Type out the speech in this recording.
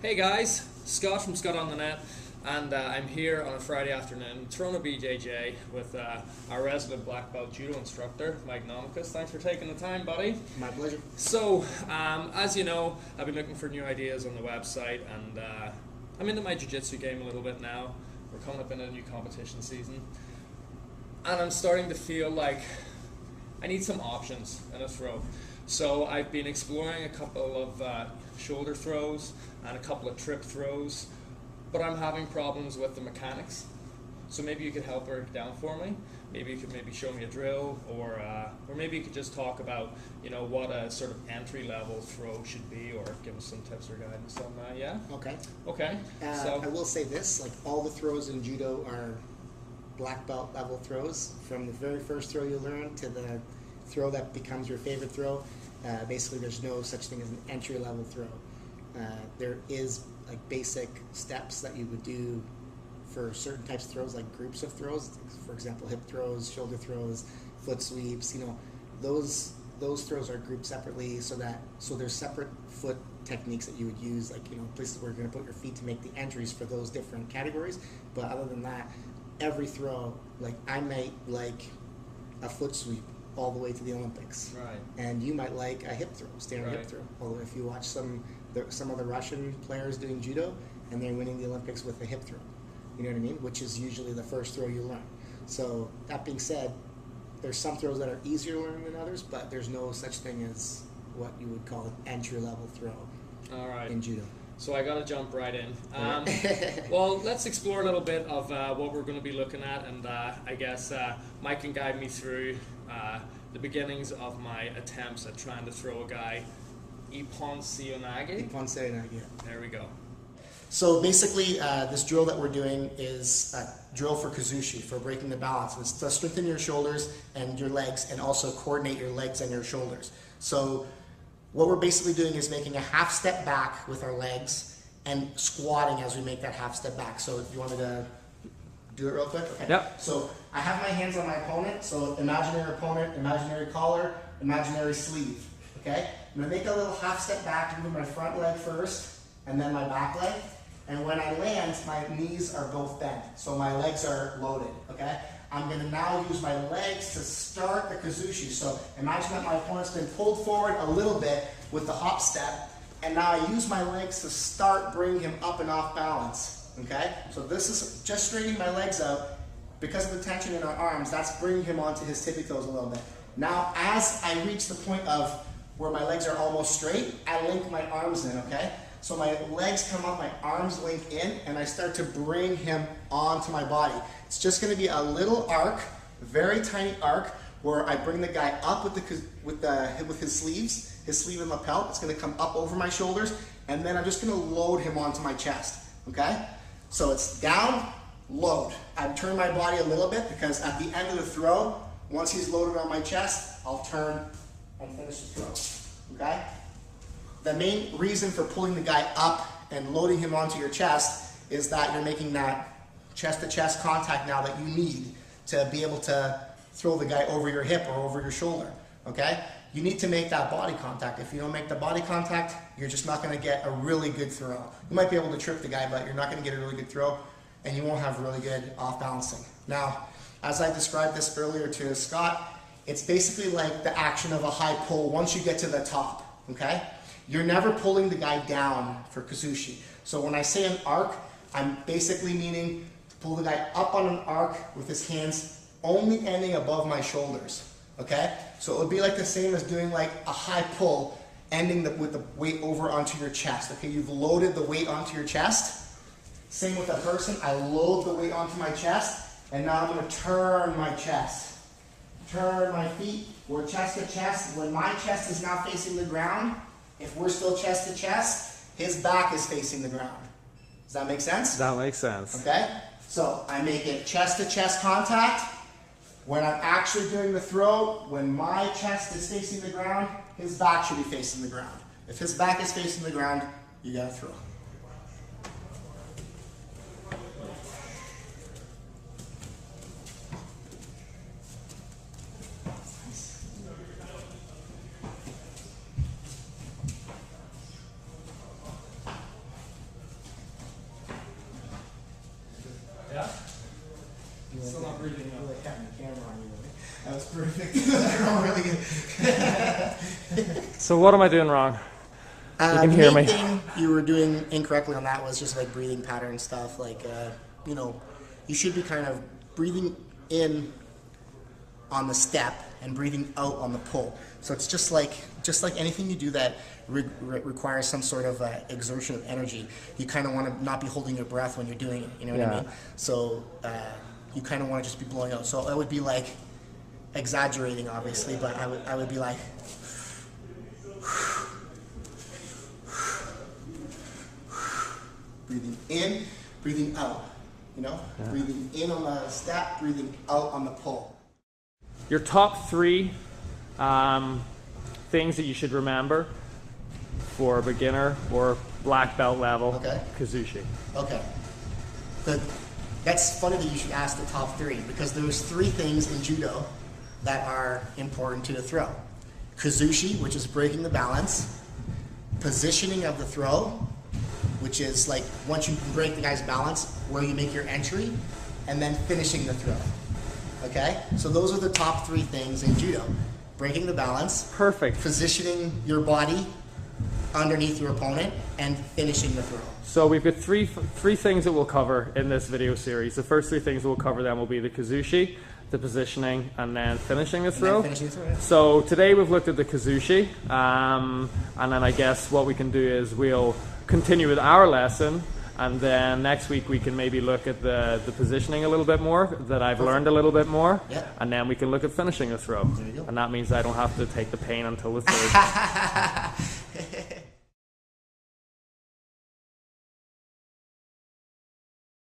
Hey guys, Scott from Scott on the Net, and I'm here on a Friday afternoon, Toronto BJJ, with our resident black belt judo instructor, Mike Nomicus. Thanks for taking the time, buddy. My pleasure. So, as you know, I've been looking for new ideas on the website, and I'm into my jiu-jitsu game a little bit now. We're coming up into a new competition season, and I'm starting to feel like I need some options in a throw. So I've been exploring a couple of shoulder throws and a couple of trip throws, but I'm having problems with the mechanics. So maybe you could help break down for me. Maybe you could show me a drill, or maybe you could just talk about what a sort of entry level throw should be, or give us some tips or guidance on that. Yeah. Okay. Okay. I will say this: like all the throws in judo are black belt level throws. From the very first throw you learn to the throw that becomes your favorite throw. Basically, there's no such thing as an entry level throw. There is like basic steps that you would do for certain types of throws, like groups of throws. For example, hip throws, shoulder throws, foot sweeps. Those throws are grouped separately so there's separate foot techniques that you would use, like places where you're going to put your feet to make the entries for those different categories. But other than that, every throw, like I might like a foot sweep all the way to the Olympics, Right. and you might like a hip throw, standard Right. hip throw. Although if you watch some of the Russian players doing judo, and they're winning the Olympics with a hip throw, you know what I mean? Which is usually the first throw you learn. So that being said, there's some throws that are easier to learn than others, but there's no such thing as what you would call an entry level throw All right. in judo. So I got to jump right in. Well, let's explore a little bit of what we're going to be looking at, and I guess Mike can guide me through the beginnings of my attempts at trying to throw a guy. Ippon Seoinage. Ippon Seoinage. There we go. So basically, this drill that we're doing is a drill for Kazushi, for breaking the balance. It's to strengthen your shoulders and your legs, and also coordinate your legs and your shoulders. So what we're basically doing is making a half step back with our legs and squatting as we make that half step back. So if you want me to do it real quick? Okay. Yep. So I have my hands on my opponent. So imaginary opponent, imaginary collar, imaginary sleeve. Okay? I'm going to make a little half step back, move my front leg first, and then my back leg. And when I land, my knees are both bent. So my legs are loaded. Okay? I'm going to now use my legs to start the Kazushi. So imagine that my opponent's been pulled forward a little bit with the hop step, and now I use my legs to start bringing him up and off balance. Okay? So this is just straightening my legs out. Because of the tension in our arms, that's bringing him onto his tippy toes a little bit. Now, as I reach the point of where my legs are almost straight, I link my arms in, okay? So my legs come up, my arms link in, and I start to bring him onto my body. It's just going to be a little arc, very tiny arc, where I bring the guy up with his sleeves, his sleeve and lapel. It's going to come up over my shoulders, and then I'm just going to load him onto my chest, okay? So it's down, load. I turn my body a little bit because at the end of the throw, once he's loaded on my chest, I'll turn and finish the throw, okay? The main reason for pulling the guy up and loading him onto your chest is that you're making that chest-to-chest contact now that you need to be able to throw the guy over your hip or over your shoulder, okay? You need to make that body contact. If you don't make the body contact, you're just not going to get a really good throw. You might be able to trip the guy, but you're not going to get a really good throw, and you won't have really good off-balancing. Now, as I described this earlier to Scott, it's basically like the action of a high pull once you get to the top, okay? You're never pulling the guy down for Kazushi. So when I say an arc, I'm basically meaning to pull the guy up on an arc with his hands only ending above my shoulders, okay? So it would be like the same as doing like a high pull ending with the weight over onto your chest, okay? You've loaded the weight onto your chest. Same with a person, I load the weight onto my chest, and now I'm going to turn my chest. Turn my feet, we're chest to chest. When my chest is now facing the ground, if we're still chest to chest, his back is facing the ground. Does that make sense? That makes sense. Okay? So I make it chest to chest contact. When I'm actually doing the throw, when my chest is facing the ground, his back should be facing the ground. If his back is facing the ground, you gotta throw. So what am I doing wrong? You can The hear main me. thing you were doing incorrectly on that was just like breathing pattern stuff. Like, you know, you should be kind of breathing in on the step and breathing out on the pull. So it's just like anything you do that requires some sort of exertion of energy. You kind of want to not be holding your breath when you're doing it. You know what I mean? So you kind of want to just be blowing out. So it would be like exaggerating, obviously, but I would be like. Breathing in, breathing out, you know? Yeah. Breathing in on the step, breathing out on the pull. Your top 3 things that you should remember for a beginner or black belt level Kazushi. Okay. That's funny that you should ask the top 3 because there's 3 things in judo that are important to the throw. Kazushi, which is breaking the balance, positioning of the throw, which is like once you break the guy's balance, where you make your entry, and then finishing the throw. Okay? So those are the top 3 things in judo. Breaking the balance. Perfect. Positioning your body underneath your opponent, and finishing the throw. So we've got three things that we'll cover in this video series. The first 3 things we'll cover then will be the Kazushi, the positioning, and then finishing the throw. So today we've looked at the Kazushi, and then I guess what we can do is we'll continue with our lesson, and then next week we can maybe look at the positioning a little bit more, that I've learned a little bit more, and then we can look at finishing the throw. And that means I don't have to take the pain until the third.